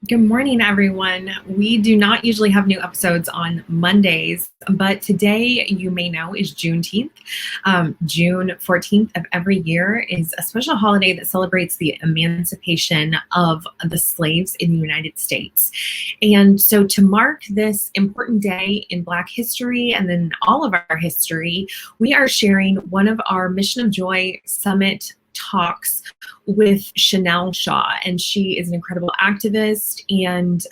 Good morning, everyone. We do not usually have new episodes on Mondays, but today, you may know, is Juneteenth. June 14th of every year is a special holiday that celebrates the emancipation of the slaves in the United States. And so, to mark this important day in Black history and then all of our history, we are sharing one of our Mission of Joy Summit talks with Chanel Shaw, and she is an incredible activist and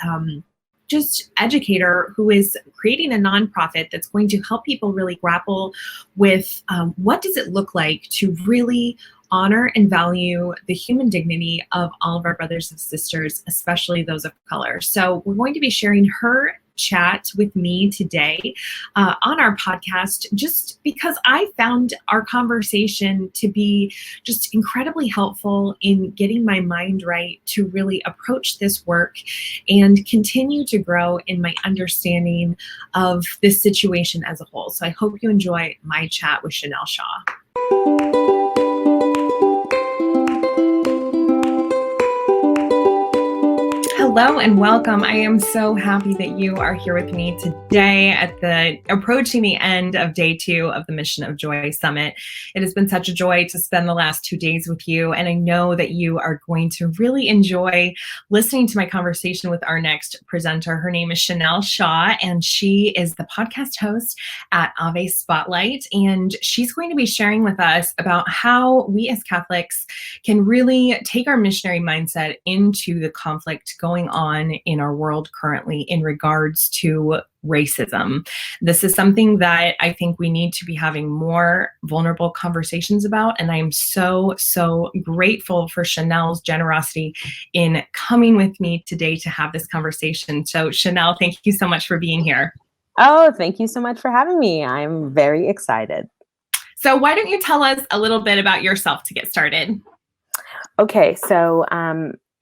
just educator who is creating a nonprofit that's going to help people really grapple with what does it look like to really honor and value the human dignity of all of our brothers and sisters, especially those of color. So we're going to be sharing her chat with me today on our podcast, just because I found our conversation to be just incredibly helpful in getting my mind right to really approach this work and continue to grow in my understanding of this situation as a whole. So I hope you enjoy my chat with Chanel Shaw. Hello and welcome. I am so happy that you are here with me today approaching the end of day 2 of the Mission of Joy Summit. It has been such a joy to spend the last 2 days with you, and I know that you are going to really enjoy listening to my conversation with our next presenter. Her name is Chanel Shaw, and she is the podcast host at Ave Spotlight, and she's going to be sharing with us about how we as Catholics can really take our missionary mindset into the conflict going on in our world currently in regards to racism. This is something that I think we need to be having more vulnerable conversations about. And I am so grateful for Chanel's generosity in coming with me today to have this conversation. So Chanel, thank you so much for being here. Oh, thank you so much for having me. I'm very excited. So why don't you tell us a little bit about yourself to get started? Okay, so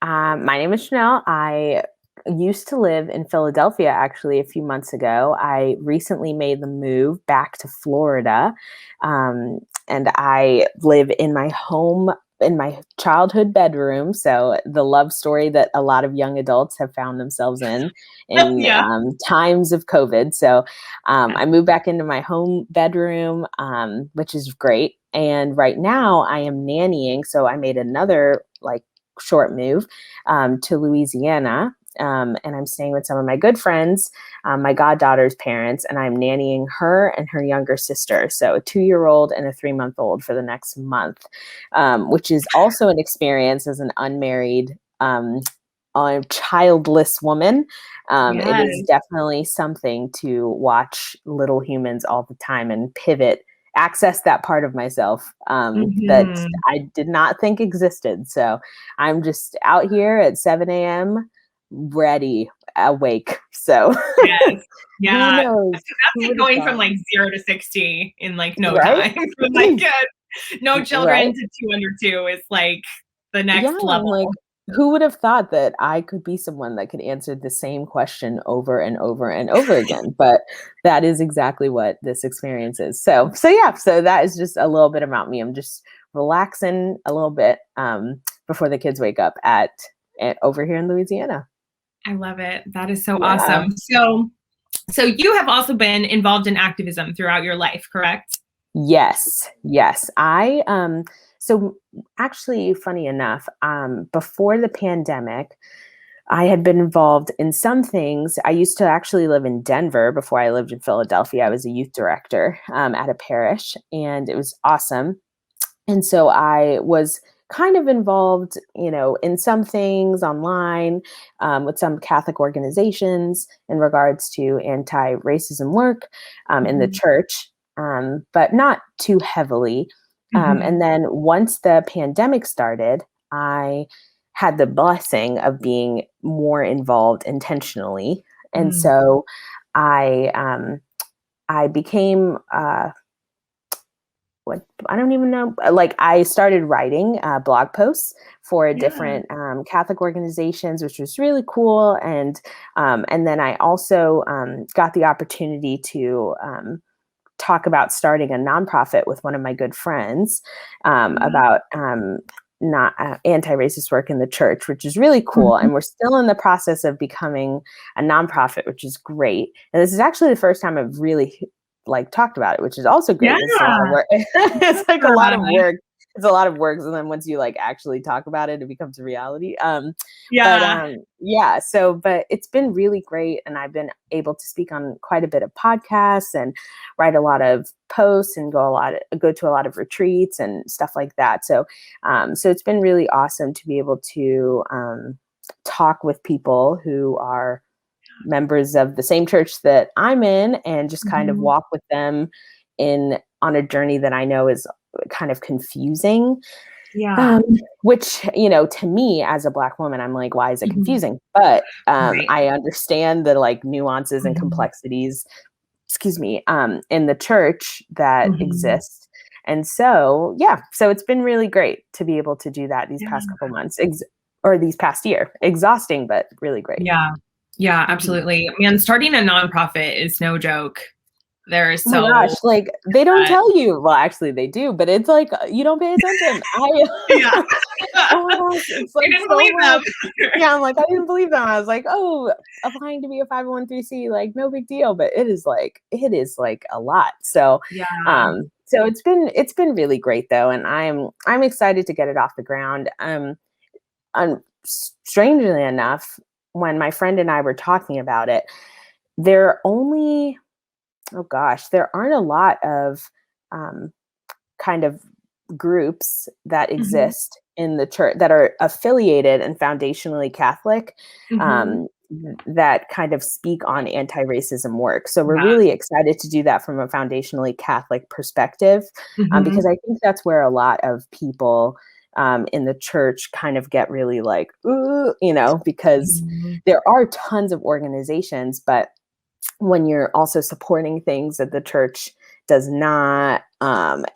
my name is Chanel. I used to live in Philadelphia actually a few months ago. I recently made the move back to Florida, and I live in my home, in my childhood bedroom. So the love story that a lot of young adults have found themselves in times of COVID. So I moved back into my home bedroom, which is great. And right now I am nannying. So I made another short move to Louisiana. And I'm staying with some of my good friends, my goddaughter's parents, and I'm nannying her and her younger sister. So a 2-year-old and a 3-month-old for the next month, which is also an experience as an unmarried, childless woman. Yes. It is definitely something to watch little humans all the time and access that part of myself that I did not think existed. So I'm just out here at 7 a.m. ready, awake. So yes. Yeah. Who knows? That's going from 0 to 60 in no time. No children to 2 under 2 is the next level. Who would have thought that I could be someone that could answer the same question over and over and over again? But that is exactly what this experience is. So that is just a little bit about me. I'm just relaxing a little bit before the kids wake up at over here in Louisiana. I love it. That is so awesome. So you have also been involved in activism throughout your life, correct? Yes. So actually, funny enough, before the pandemic, I had been involved in some things. I used to actually live in Denver before I lived in Philadelphia. I was a youth director at a parish, and it was awesome. And so I was kind of involved, in some things online with some Catholic organizations in regards to anti-racism work in the church, but not too heavily. And then once the pandemic started, I had the blessing of being more involved intentionally. And so I became, I don't even know, I started writing blog posts for different Catholic organizations, which was really cool. And then I also got the opportunity to talk about starting a nonprofit with one of my good friends about not anti-racist work in the church, which is really cool. And we're still in the process of becoming a nonprofit, which is great. And this is actually the first time I've really like talked about it, which is also great. Yeah. It's a lot of work. It's like a lot of work. It's a lot of work. And then once you like actually talk about it, it becomes a reality. But it's been really great. And I've been able to speak on quite a bit of podcasts and write a lot of posts and go to a lot of retreats and stuff like that. So it's been really awesome to be able to talk with people who are members of the same church that I'm in and just kind of walk with them on a journey that I know is kind of confusing. Yeah. Which, to me as a Black woman, I'm like, why is it confusing? But Right. I understand the like nuances and complexities, in the church that exist. And so, so it's been really great to be able to do that these past couple months or these past year. Exhausting, but really great. Yeah, absolutely. Man, starting a nonprofit is no joke. There is so. Oh my gosh, like they don't tell you. Well, actually they do, but it's like you don't pay attention. Yeah. Oh my gosh, it's like I didn't so believe much. them. Yeah, I'm like, I didn't believe them. I was like, oh, applying to be a 501(c), like no big deal, but it is like a lot. So so it's been really great though, and I'm excited to get it off the ground. Strangely enough, when my friend and I were talking about it, there aren't a lot of kind of groups that exist in the church that are affiliated and foundationally Catholic that kind of speak on anti-racism work. So we're really excited to do that from a foundationally Catholic perspective, because I think that's where a lot of people in the church kind of get really like, because there are tons of organizations, but when you're also supporting things that the church does not,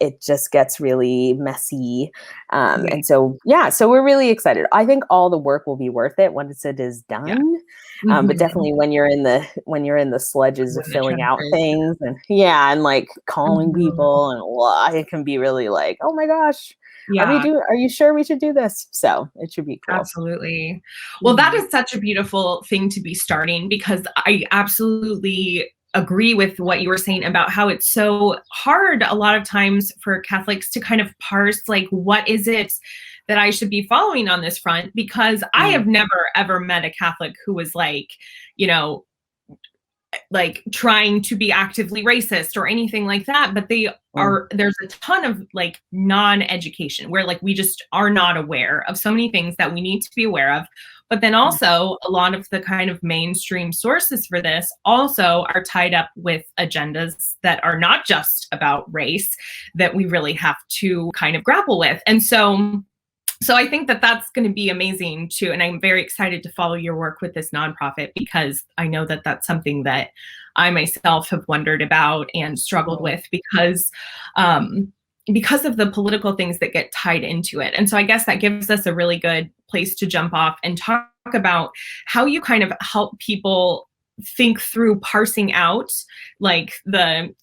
it just gets really messy. And so we're really excited. I think all the work will be worth it once it is done. But definitely when you're in the sludges of filling out things and like calling people and it can be really like, oh my gosh, are you sure we should do this? So it should be cool. Absolutely. Well, that is such a beautiful thing to be starting, because I absolutely agree with what you were saying about how it's so hard a lot of times for Catholics to kind of parse, like, what is it that I should be following on this front? Because I have never, ever met a Catholic who was like, like trying to be actively racist or anything like that, but there's a ton of like non-education where like we just are not aware of so many things that we need to be aware of. But then also a lot of the kind of mainstream sources for this also are tied up with agendas that are not just about race that we really have to kind of grapple with. And so I think that that's going to be amazing too. And I'm very excited to follow your work with this nonprofit, because I know that that's something that I myself have wondered about and struggled with because of the political things that get tied into it. And so I guess that gives us a really good place to jump off and talk about how you kind of help people think through parsing out like the,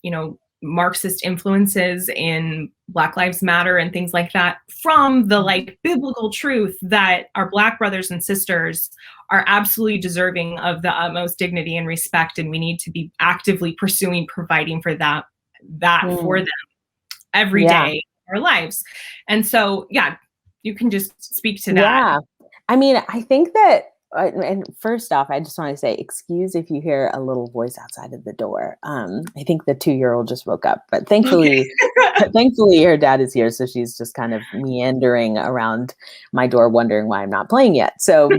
Marxist influences in Black Lives Matter and things like that from the like biblical truth that our Black brothers and sisters are absolutely deserving of the utmost dignity and respect, and we need to be actively pursuing providing for that for them every day of our lives. And so you can just speak to that. I mean, I think that and first off, I just want to say, excuse if you hear a little voice outside of the door. I think the 2-year-old just woke up, but thankfully her dad is here. So she's just kind of meandering around my door, wondering why I'm not playing yet. So,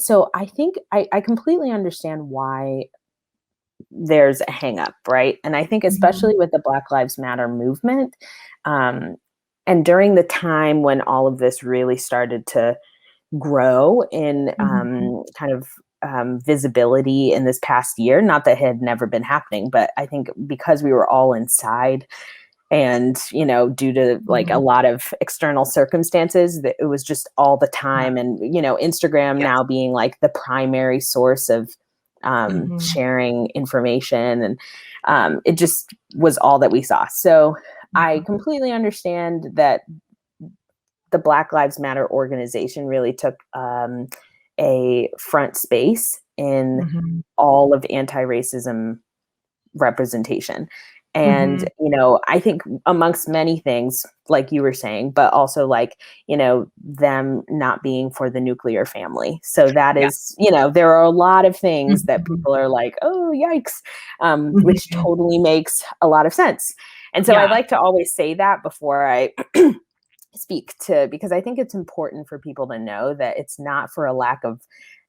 so I think I completely understand why there's a hang up, right? And I think especially with the Black Lives Matter movement, and during the time when all of this really started to grow in kind of visibility in this past year. Not that it had never been happening, but I think because we were all inside and, due to like a lot of external circumstances, that it was just all the time. And, Instagram now being like the primary source of sharing information. And it just was all that we saw. So I completely understand that the Black Lives Matter organization really took a front space in Mhm. all of anti-racism representation. And, Mhm. I think amongst many things, like you were saying, but also like, them not being for the nuclear family. So that Yeah. is, there are a lot of things that Mhm. people are like, oh, yikes, which Mhm. totally makes a lot of sense. And so I Yeah. like to always say that before I speak to, because I think it's important for people to know that it's not for a lack of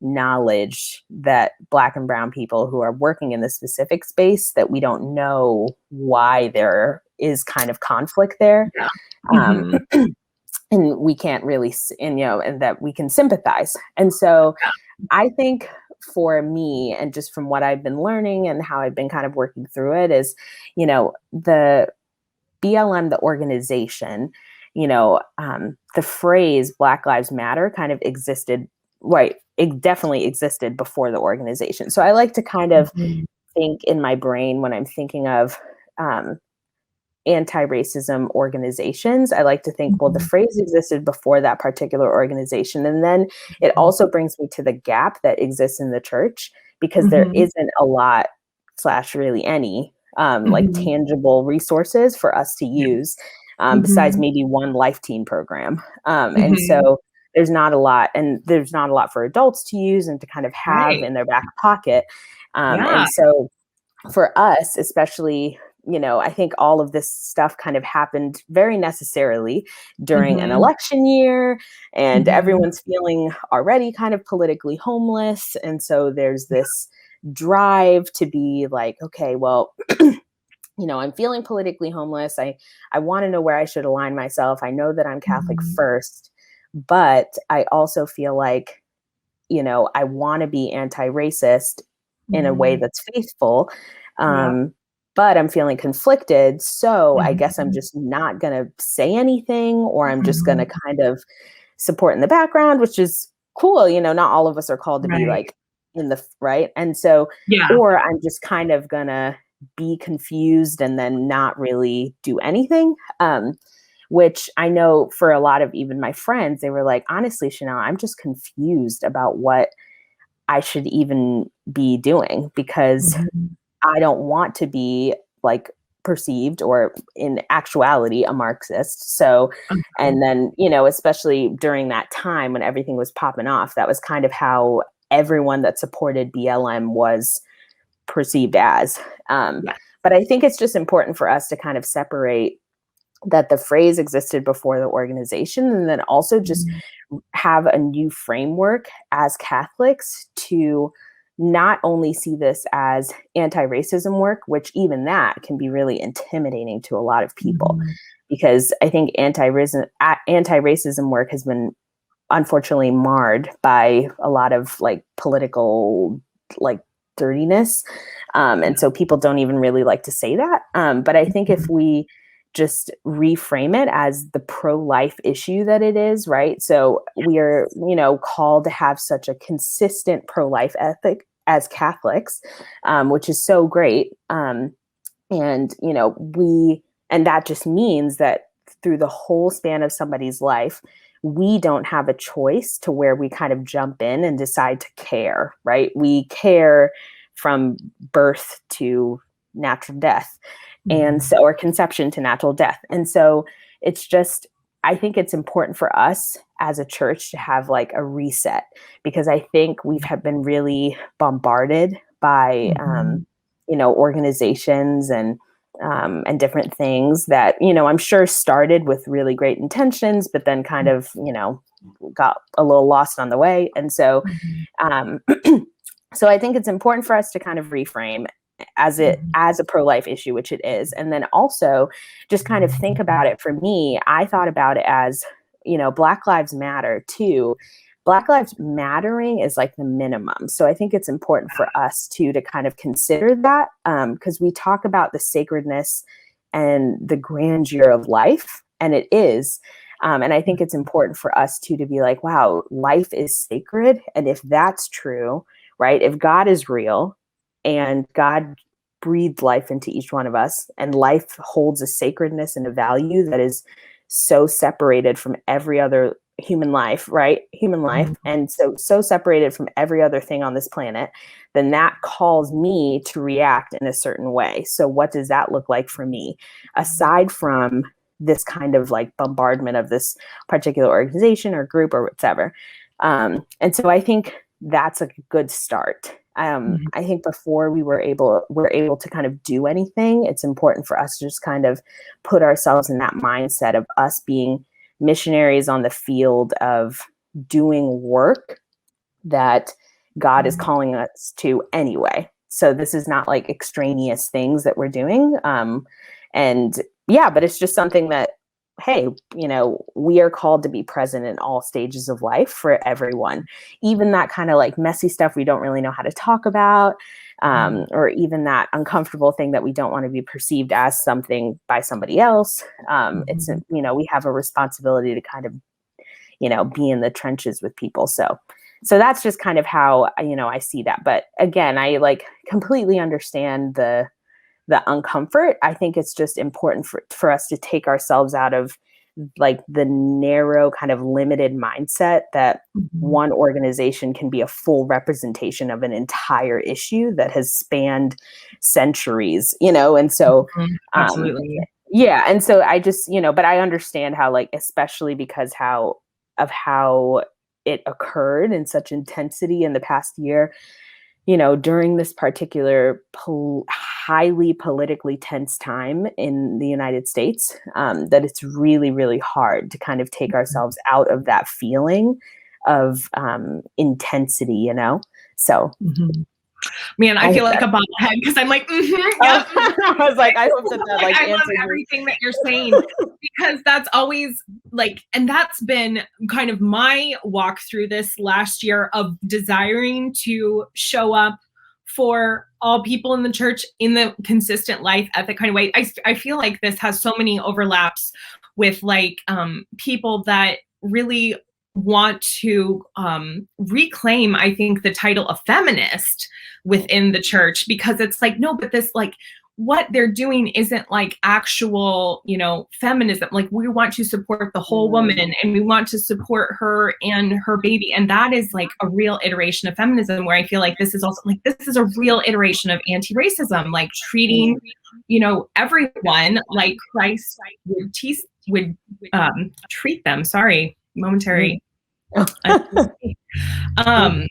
knowledge that Black and brown people who are working in this specific space, that we don't know why there is kind of conflict there. Yeah. Um, Mhm. and we can't really, and that we can sympathize. And so Yeah. I think for me, and just from what I've been learning and how I've been kind of working through it, is, the BLM, the organization, the phrase Black Lives Matter kind of existed, right? It definitely existed before the organization. So I like to kind of Mhm. think in my brain when I'm thinking of um, anti-racism organizations. I like to think, well, the Mhm. phrase existed before that particular organization. And then it also brings me to the gap that exists in the church, because there Mhm. isn't a lot slash really any like Mhm. tangible resources for us to Yeah. use, besides Mhm. maybe one life team program. And Mhm. so there's not a lot for adults to use and to kind of have Right. in their back pocket. Yeah. And so for us, especially, I think all of this stuff kind of happened very necessarily during an Mhm. election year, and Mhm. everyone's feeling already kind of politically homeless. And so there's this drive to be like, okay, well, I'm feeling politically homeless. I want to know where I should align myself. I know that I'm Catholic Mhm. first, but I also feel like, I want to be anti-racist in a way Mhm. that's faithful. Yeah. Um, but I'm feeling conflicted. So I guess I'm Mhm. just not going to say anything, or I'm just going to Mhm. kind of support in the background, which is cool. Not all of us are called to be Right. like in the right. And so, Yeah. or I'm just kind of going to be confused and then not really do anything. Which I know for a lot of even my friends, they were like, honestly, Chanel, I'm just confused about what I should even be doing, because Mhm. I don't want to be like perceived or in actuality a Marxist. So, Uh-huh. and then, especially during that time when everything was popping off, that was kind of how everyone that supported BLM was perceived as. Um, Yeah. but I think it's just important for us to kind of separate that the phrase existed before the organization, and then also just Mhm. have a new framework as Catholics to not only see this as anti-racism work, which even that can be really intimidating to a lot of people, Mhm. because I think anti-racism work has been unfortunately marred by a lot of like political like dirtiness. Yeah. And so people don't even really like to say that. But I think if Mhm. we just reframe it as the pro-life issue that it is, right? So we are, called to have such a consistent pro-life ethic as Catholics, which is so great. And, and that just means that through the whole span of somebody's life, we don't have a choice to where we kind of jump in and decide to care, right? We care from birth to natural death. And Mhm. so, or conception to natural death. And so it's just, I think it's important for us as a church to have like a reset, because I think have been really bombarded by, Mhm. organizations and different things that, I'm sure started with really great intentions, but then kind of, got a little lost on the way. And so, Mhm. um, so I think it's important for us to kind of reframe Mhm. as a pro-life issue, which it is. And then also just kind of think about it. For me, I thought about it as, Black Lives Matter too. Black Lives Mattering is like the minimum. So I think it's important for us to kind of consider that, because we talk about the sacredness and the grandeur of life, and it is. And I think it's important for us to be like, wow, life is sacred. And if that's true, right? If God is real and God breathed life into each one of us, and life holds a sacredness and a value that is so separated from every other human life, right? Human life. Mhm. And so separated from every other thing on this planet, then that calls me to react in a certain way. So what does that look like for me? Aside from this kind of like bombardment of this particular organization or group or whatever. And so I think that's a good start. Mhm. I think before we're able to kind of do anything, it's important for us to just kind of put ourselves in that mindset of us being missionaries on the field of doing work that God is calling us to anyway. So this is not like extraneous things that we're doing. And yeah, but it's just something that, hey, we are called to be present in all stages of life for everyone, even that kind of like messy stuff we don't really know how to talk about, or even that uncomfortable thing that we don't want to be perceived as something by somebody else. It's, we have a responsibility to kind of, be in the trenches with people. So that's just kind of how, I see that. But again, I like completely understand the uncomfort. I think it's just important for us to take ourselves out of like the narrow kind of limited mindset that one organization can be a full representation of an entire issue that has spanned centuries, and so Absolutely. yeah, and so I just, but I understand how, like, especially because how it occurred in such intensity in the past year, during this particular highly politically tense time in the United States, that it's really, really hard to kind of take ourselves out of that feeling of intensity, So Man, I I feel hope like that. a bobblehead because I'm like, Oh, yep. I was like, I hope that Like, like I love answers your. everything that you're saying because that's always like, and that's been kind of my walk through this last year of desiring to show up for all people in the church in the consistent life ethic kind of way. I feel like this has so many overlaps with like people that really want to reclaim, I think, the title of feminist within the church, because it's like, no, but this like what they're doing isn't like actual, feminism. Like we want to support the whole woman and we want to support her and her baby. And that is like a real iteration of feminism where I feel like this is also like, this is a real iteration of anti-racism, like treating, everyone like Christ would treat them. Sorry, momentary. Um,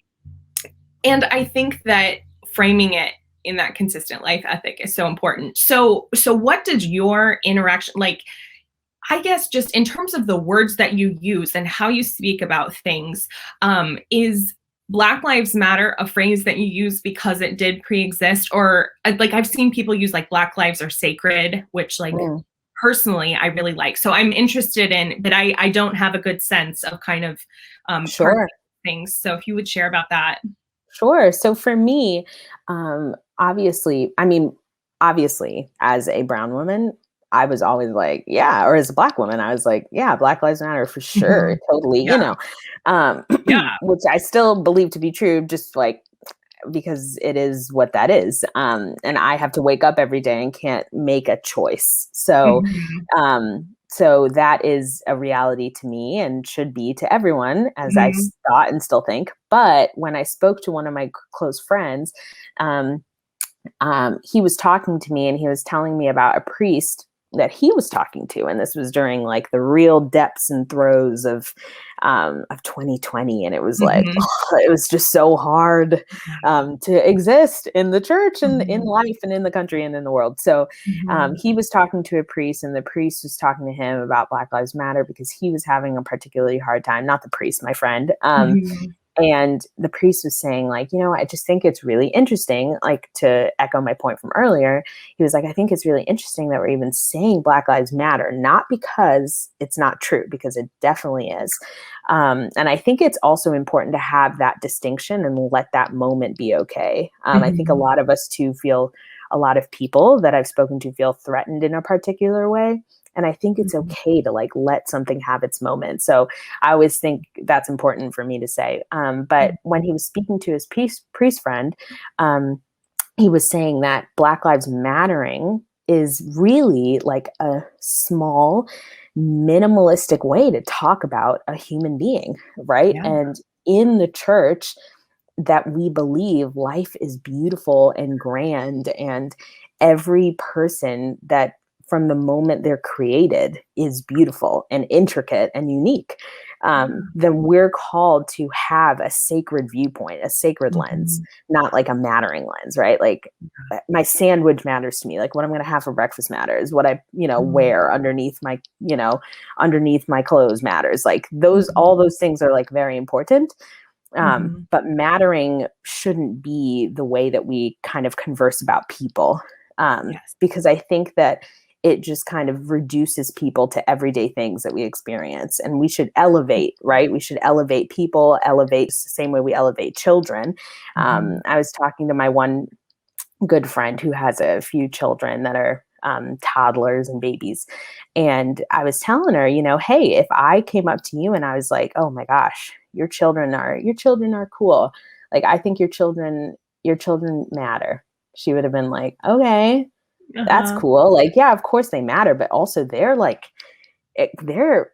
and I think that framing it in that consistent life ethic is so important. So what did your interaction, like, I guess just in terms of the words that you use and how you speak about things, is Black Lives Matter a phrase that you use because it did pre-exist? Or like I've seen people use like Black lives are sacred, which like personally I really like. So I'm interested in, but I don't have a good sense of kind of Sure. things. So if you would share about that. Sure. So for me, obviously, as a brown woman, I was always like, yeah, or as a Black woman, I was like, yeah, Black Lives Matter for sure. Totally, Yeah. Yeah. Which I still believe to be true, just like because it is what that is. And I have to wake up every day and can't make a choice. So that is a reality to me and should be to everyone, as I thought and still think. But when I spoke to one of my close friends, he was talking to me and he was telling me about a priest that he was talking to, and this was during like the real depths and throes of 2020, and it was like it was just so hard to exist in the church and in life and in the country and in the world. So he was talking to a priest, and the priest was talking to him about Black Lives Matter because he was having a particularly hard time. Not the priest, my friend. And the priest was saying, like, I just think it's really interesting, like, to echo my point from earlier, he was like, I think it's really interesting that we're even saying Black Lives Matter, not because it's not true, because it definitely is. And I think it's also important to have that distinction and let that moment be okay. I think a lot of us too a lot of people that I've spoken to feel threatened in a particular way. And I think it's okay to like let something have its moment. So I always think that's important for me to say. But when he was speaking to his priest friend, he was saying that Black Lives Mattering is really like a small, minimalistic way to talk about a human being, right? Yeah. And in the church, that we believe life is beautiful and grand, and every person that from the moment they're created is beautiful and intricate and unique, then we're called to have a sacred viewpoint, a sacred lens, Mhm. not like a mattering lens, right? Like my sandwich matters to me, like what I'm going to have for breakfast matters, what I, Mhm. wear underneath my, underneath my clothes matters. Like those, Mhm. all those things are like very important. Mhm. But mattering shouldn't be the way that we kind of converse about people, Yes. because I think that it just kind of reduces people to everyday things that we experience. And we should elevate, right? We should elevate people, elevate the same way we elevate children. Mhm. I was talking to my one good friend who has a few children that are toddlers and babies. And I was telling her, hey, if I came up to you and I was like, oh my gosh, your children are cool. Like, I think your children matter. She would have been like, okay, that's Uh-huh. cool. Like, yeah, of course they matter, but also they're like, they're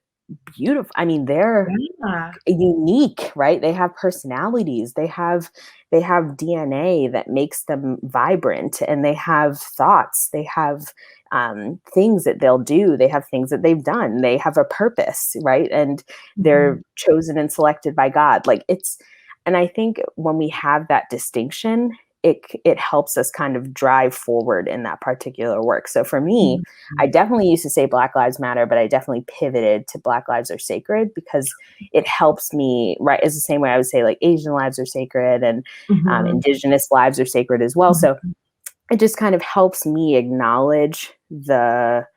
beautiful. I mean, they're Yeah. unique, right? They have personalities. They have DNA that makes them vibrant, and they have thoughts. They have things that they'll do. They have things that they've done. They have a purpose, right? And Mhm. they're chosen and selected by God. And I think when we have that distinction, it helps us kind of drive forward in that particular work. So for me, Mhm. I definitely used to say Black Lives Matter, but I definitely pivoted to Black Lives Are Sacred, because it helps me, right? It's the same way I would say like Asian lives are sacred, and Mhm. Indigenous lives are sacred as well. So Mhm. it just kind of helps me acknowledge the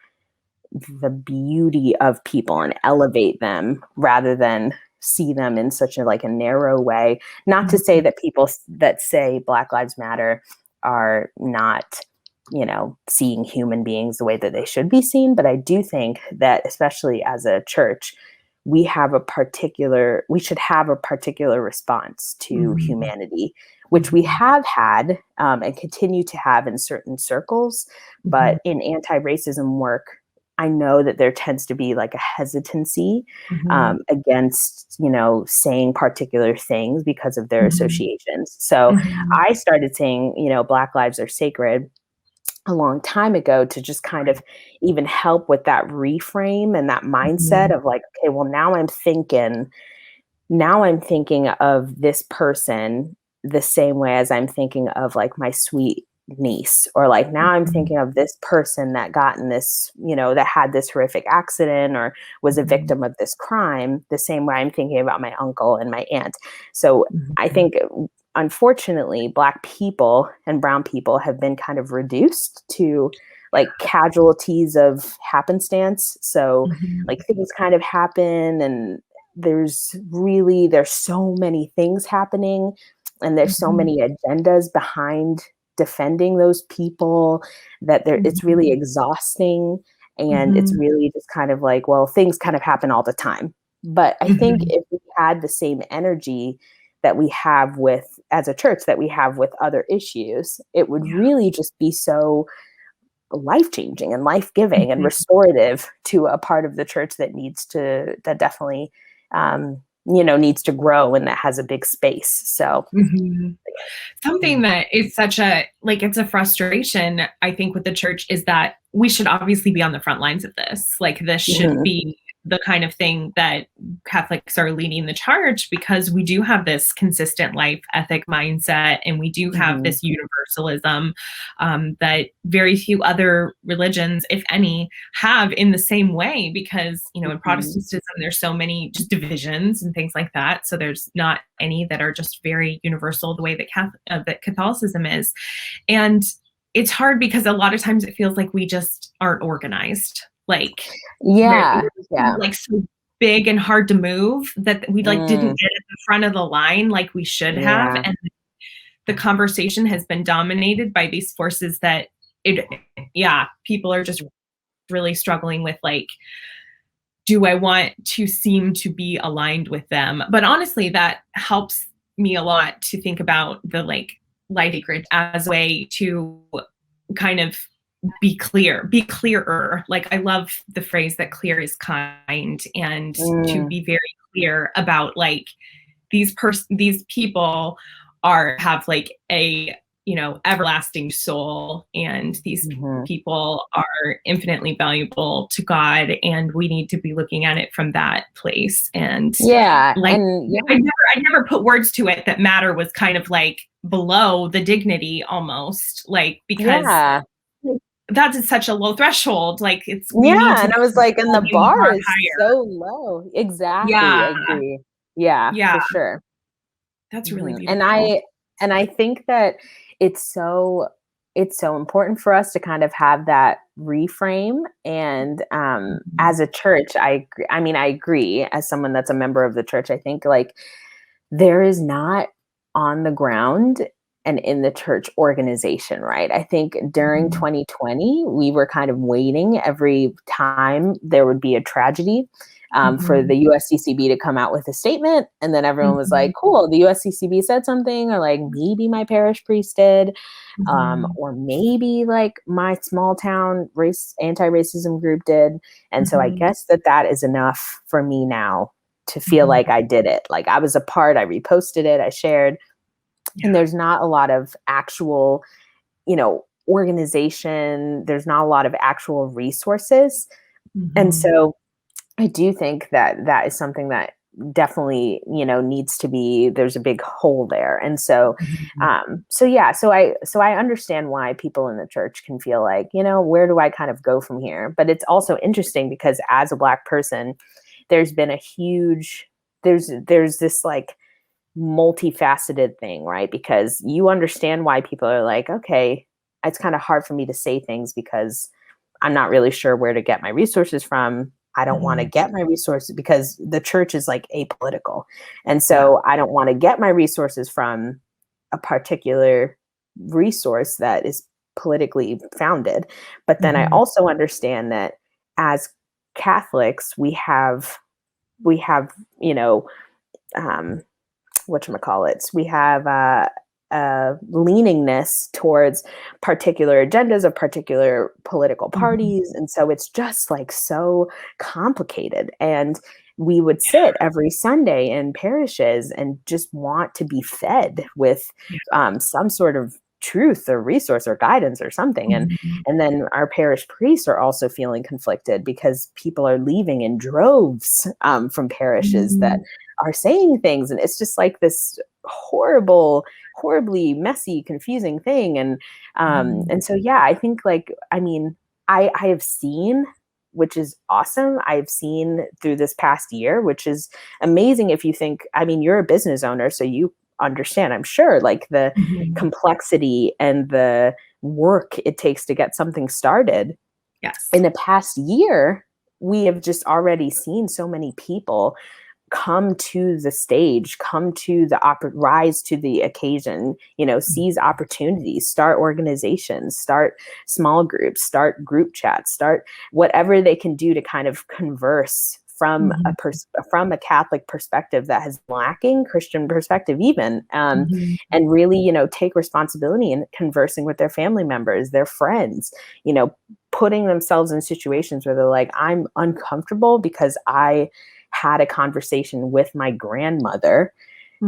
beauty of people and elevate them rather than see them in such a like a narrow way. Not to say Mhm. that people that say Black Lives Matter are not, seeing human beings the way that they should be seen, but I do think that especially as a church, we should have a particular response to Mhm. humanity, which we Mhm. have had, and continue to have in certain circles. Mhm. But in anti-racism work, I know that there tends to be like a hesitancy Mhm. against, saying particular things because of their Mhm. associations. So Mhm. I started saying, Black lives are sacred a long time ago, to just kind Right. of even help with that reframe and that mindset Mhm. of like, okay, well, now I'm thinking of this person the same way as I'm thinking of like my sweet niece, or like now I'm Mhm. thinking of this person that got in this, that had this horrific accident or was a Mhm. victim of this crime, the same way I'm thinking about my uncle and my aunt. So I Mhm. think, unfortunately, Black people and Brown people have been kind of reduced to like casualties of happenstance. So Mhm. like things kind of happen, and there's so many things happening, and there's so Mhm. many agendas behind defending those people, that it's really Mhm. exhausting. And it's Mhm. really just kind of like, well, things kind of happen all the time. But I think Mhm. if we had the same energy that we have with as a church that we have with other issues, it would Yeah. really just be so life changing and life giving and Mhm. restorative to a part of the church that definitely needs to grow, and that has a big space. So Mhm. yeah. Something that is such a like it's a frustration, I think, with the church is that we should obviously be on the front lines of this. Like this should Mhm, be the kind of thing that Catholics are leading the charge, because we do have this consistent life ethic mindset, and we do have mhm, this universalism that very few other religions, if any, have in the same way. Because in mhm, Protestantism there's so many just divisions and things like that, so there's not any that are just very universal the way that Catholicism is. And it's hard because a lot of times it feels like we just aren't organized. Like yeah, yeah, like so big and hard to move that we like didn't mm, get at the front of the line like we should have. yeah, And the conversation has been dominated by these forces that it yeah, people are just really struggling with, like, do I want to seem to be aligned with them? But honestly, that helps me a lot to think about the like light grid as a way to kind of be clear, be clearer. Like, I love the phrase that clear is kind, and to be very clear about like these people have like a, everlasting soul, and these people are infinitely valuable to God, and we need to be looking at it from that place. And like, I never put words to it that matter was kind of like below the dignity almost, like, because that's such a low threshold. Like, we need to, and I was like, and the bar is higher. so low. Exactly. I agree. Yeah, for sure. That's really beautiful. And I think that it's so important for us to kind of have that reframe. And as a church, I agree. As someone that's a member of the church, I think like there is not on the ground and in the church organization, right? I think during 2020, we were kind of waiting every time there would be a tragedy for the USCCB to come out with a statement. And then everyone was like, cool, the USCCB said something, or like maybe my parish priest did, or maybe like my small town anti-racism group did. And so I guess that is enough for me now to feel like I did it. Like I was a part, I reposted it, I shared. And there's not a lot of actual, organization. There's not a lot of actual resources. And so I do think that is something that definitely, needs to be, there's a big hole there. And so, so I understand why people in the church can feel like, where do I kind of go from here? But it's also interesting because as a Black person, there's been a huge, there's this like multifaceted thing, right? Because you understand why people are like, okay, it's kind of hard for me to say things because I'm not really sure where to get my resources from. I don't want to get my resources because the church is like apolitical. And so I don't want to get my resources from a particular resource that is politically founded. But then I also understand that as Catholics, we have, whatchamacallits, we have leaningness towards particular agendas of particular political parties. And so it's just like so complicated. And we would sit every Sunday in parishes and just want to be fed with some sort of truth or resource or guidance or something. And then our parish priests are also feeling conflicted because people are leaving in droves from parishes that are saying things. And it's just like this horribly messy, confusing thing. And so, I think like, I have seen, which is awesome. I've seen through this past year, which is amazing. If you think, you're a business owner, so you understand, I'm sure, like the complexity and the work it takes to get something started. Yes. In the past year, we have just already seen so many people come to the stage, rise to the occasion, seize opportunities, start organizations, start small groups, start group chats, start whatever they can do to kind of converse from from a Catholic perspective that has lacking, Christian perspective even, and really, take responsibility in conversing with their family members, their friends, putting themselves in situations where they're like, I'm uncomfortable because I had a conversation with my grandmother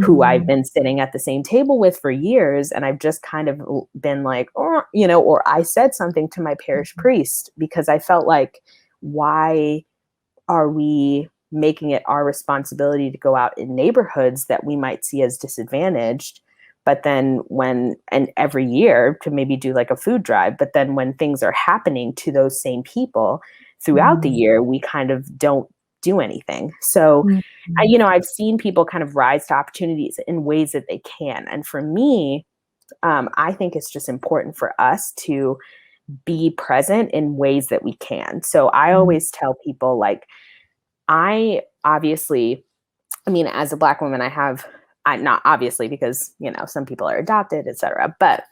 who I've been sitting at the same table with for years. And I've just kind of been like, or I said something to my parish priest because I felt like, why are we making it our responsibility to go out in neighborhoods that we might see as disadvantaged? But then and every year to maybe do like a food drive, but then when things are happening to those same people throughout the year, we kind of don't do anything. So, I've seen people kind of rise to opportunities in ways that they can. And for me, I think it's just important for us to be present in ways that we can. So I always tell people, like, I obviously, as a Black woman, not obviously because, some people are adopted, etc. But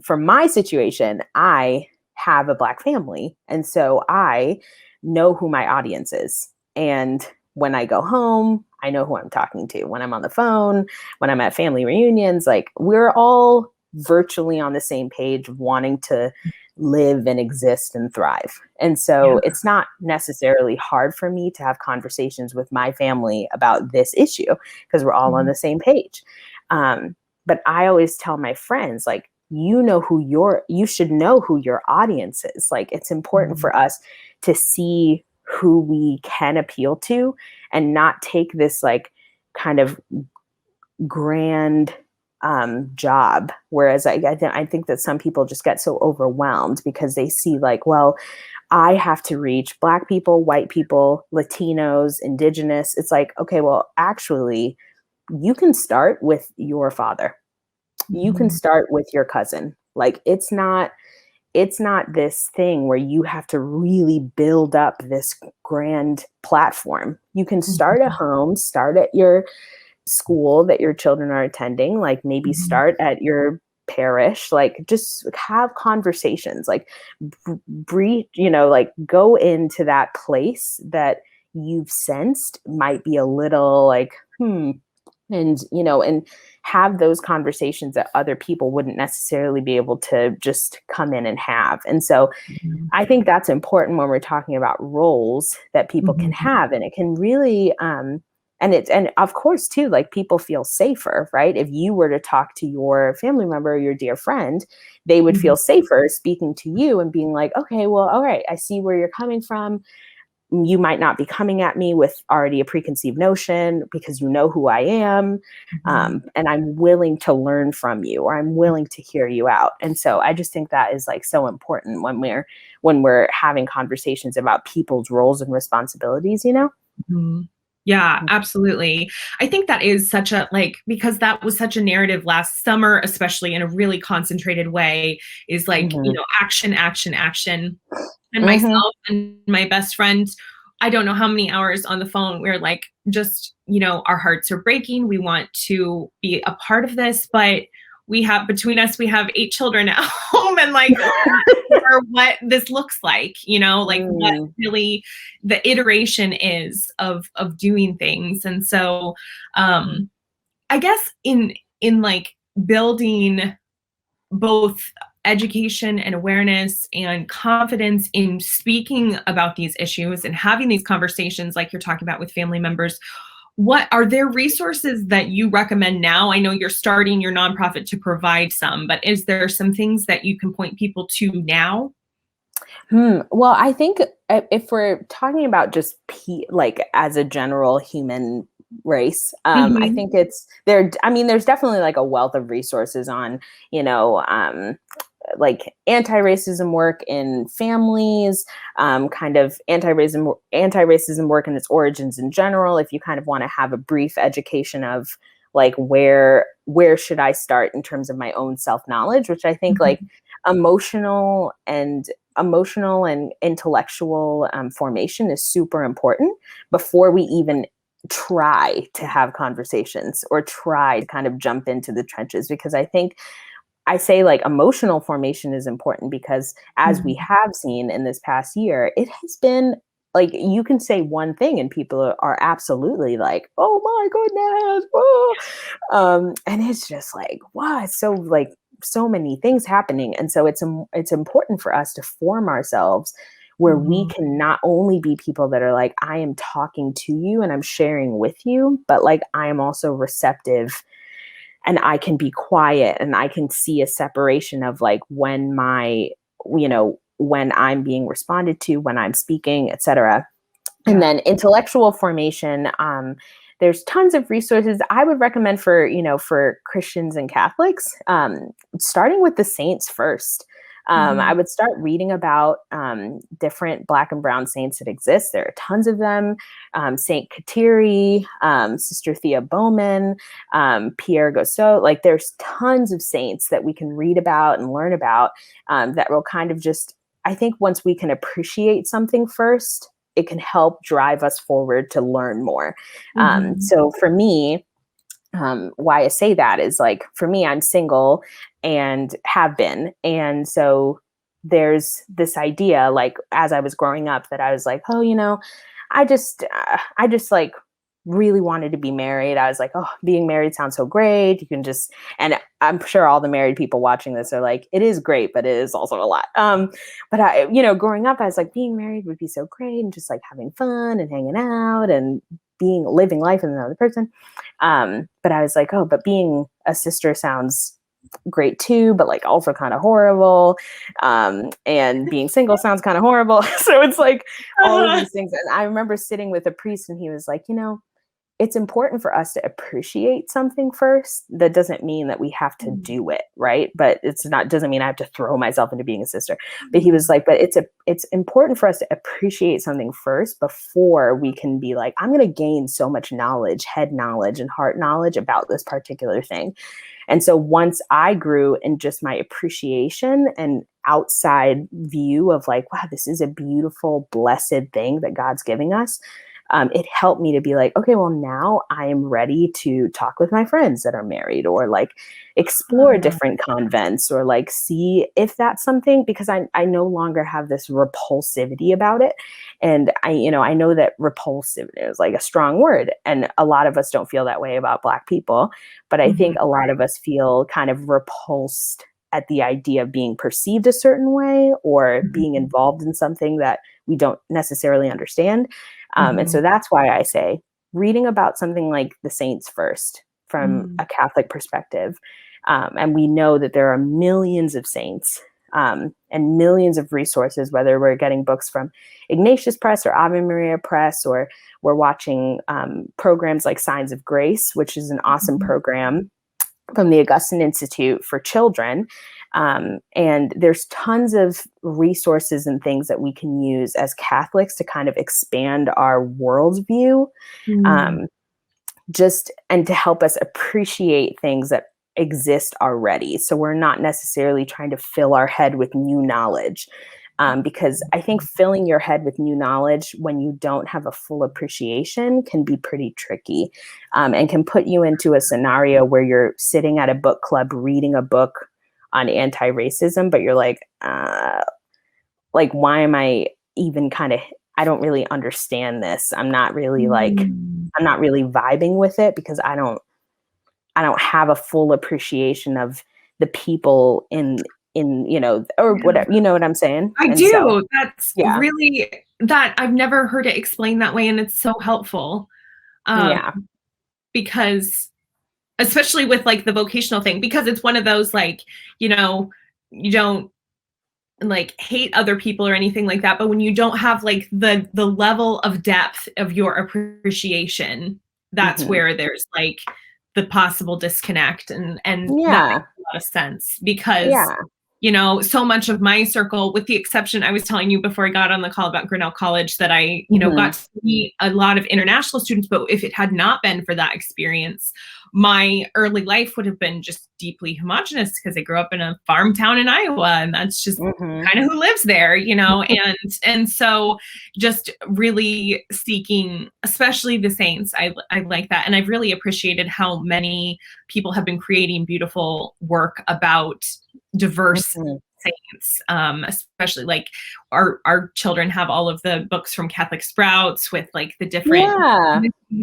for my situation, I have a Black family. And so I know who my audience is. And when I go home, I know who I'm talking to. When I'm on the phone, when I'm at family reunions, like we're all virtually on the same page, wanting to live and exist and thrive. And so it's not necessarily hard for me to have conversations with my family about this issue because we're all on the same page. But I always tell my friends, like, you should know who your audience is. Like, it's important for us to see who we can appeal to and not take this like kind of grand job. Whereas I think that some people just get so overwhelmed because they see like, well, I have to reach Black people, white people, Latinos, Indigenous. It's like, okay, well, actually, you can start with your father. You can start with your cousin. Like, it's not this thing where you have to really build up this grand platform. You can start at home, start at your school that your children are attending, like maybe start at your parish, like just have conversations, like breathe, like go into that place that you've sensed might be a little like, and have those conversations that other people wouldn't necessarily be able to just come in and have. And so I think that's important when we're talking about roles that people can have, and it can really, and of course too, like people feel safer, right? If you were to talk to your family member or your dear friend, they would feel safer speaking to you and being like, okay, well, all right, I see where you're coming from. You might not be coming at me with already a preconceived notion because you know who I am. And I'm willing to learn from you, or I'm willing to hear you out. And so I just think that is like so important when we're having conversations about people's roles and responsibilities, Yeah, absolutely. I think that is such a, like, because that was such a narrative last summer, especially in a really concentrated way, is like, action, action, action. And myself and my best friend, I don't know how many hours on the phone, we're like, just, our hearts are breaking. We want to be a part of this, but between us, we have 8 children at home, and like, or what this looks like, like what really the iteration is of doing things. And so I guess in like building both education and awareness and confidence in speaking about these issues and having these conversations like you're talking about with family members, what are there resources that you recommend now? I know you're starting your nonprofit to provide some, but is there some things that you can point people to now? Well, I think if we're talking about just like as a general human race, I think it's there. I mean, there's definitely like a wealth of resources on, like anti-racism work in families, kind of anti-racism work and its origins in general. If you kind of want to have a brief education of like where should I start in terms of my own self-knowledge, which I think like emotional and intellectual formation is super important before we even try to have conversations or try to kind of jump into the trenches. Because I think I say like emotional formation is important because as we have seen in this past year, it has been like you can say one thing and people are absolutely like, oh my goodness. Oh. And it's just like, wow, it's so like so many things happening. And so it's important for us to form ourselves where we can not only be people that are like, I am talking to you and I'm sharing with you, but like I am also receptive and I can be quiet and I can see a separation of like when when I'm being responded to, when I'm speaking, etc. And then intellectual formation, there's tons of resources I would recommend for Christians and Catholics, starting with the saints first. I would start reading about different Black and brown saints that exist. There are tons of them. Saint Kateri, Sister Thea Bowman, Pierre Gossot. Like there's tons of saints that we can read about and learn about that will kind of just, I think once we can appreciate something first, it can help drive us forward to learn more. So for me, why I say that is like, for me, I'm single and have been. And so there's this idea, like, as I was growing up that I was like, oh, I just like really wanted to be married. I was like, oh, being married sounds so great. You can just, and I'm sure all the married people watching this are like, it is great, but it is also a lot. But I, growing up, I was like, being married would be so great, and just like having fun and hanging out and living life with another person. But I was like, oh, but being a sister sounds great too, but like also kind of horrible. And being single sounds kind of horrible. So it's like all of these things. And I remember sitting with a priest, and he was like, it's important for us to appreciate something first. That doesn't mean that we have to do it, right? But doesn't mean I have to throw myself into being a sister. But he was like, but it's important for us to appreciate something first before we can be like, I'm going to gain so much knowledge, head knowledge and heart knowledge about this particular thing. And so once I grew in just my appreciation and outside view of like, wow, this is a beautiful, blessed thing that God's giving us, it helped me to be like, okay, well, now I am ready to talk with my friends that are married, or like explore different convents, or like see if that's something, because I no longer have this repulsivity about it. And I know that repulsivity is like a strong word, and a lot of us don't feel that way about Black people, but I think a lot of us feel kind of repulsed at the idea of being perceived a certain way, or being involved in something that we don't necessarily understand. And so that's why I say reading about something like the saints first from a Catholic perspective. And we know that there are millions of saints and millions of resources, whether we're getting books from Ignatius Press or Ave Maria Press, or we're watching programs like Signs of Grace, which is an awesome program from the Augustine Institute for Children. And there's tons of resources and things that we can use as Catholics to kind of expand our worldview, and to help us appreciate things that exist already. So we're not necessarily trying to fill our head with new knowledge. Because I think filling your head with new knowledge when you don't have a full appreciation can be pretty tricky, and can put you into a scenario where you're sitting at a book club reading a book on anti-racism, but you're like, why am I even I don't really understand this. I'm not really vibing with it, because I don't have a full appreciation of the people in or whatever, you know what I'm saying? I do. So, that's really, that I've never heard it explained that way. And it's so helpful. Because especially with like the vocational thing, because it's one of those, like, you don't like hate other people or anything like that. But when you don't have like the level of depth of your appreciation, that's where there's like the possible disconnect. And that makes a lot of sense, because so much of my circle, with the exception, I was telling you before I got on the call about Grinnell College, that I, got to meet a lot of international students, but if it had not been for that experience, my early life would have been just deeply homogenous, because I grew up in a farm town in Iowa, and that's just kind of who lives there, and so just really seeking, especially the saints, I like that. And I've really appreciated how many people have been creating beautiful work about diverse saints, especially like our children have all of the books from Catholic Sprouts with like the different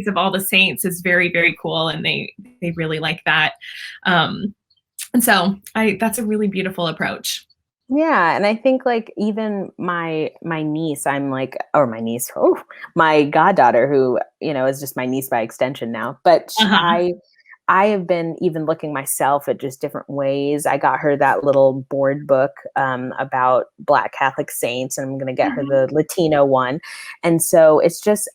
of all the saints. Is very, very cool, and they really like that. And so that's a really beautiful approach. Yeah. And I think like even my niece, my goddaughter, who, is just my niece by extension now, but I have been even looking myself at just different ways. I got her that little board book about Black Catholic saints, and I'm going to get her the Latino one. And so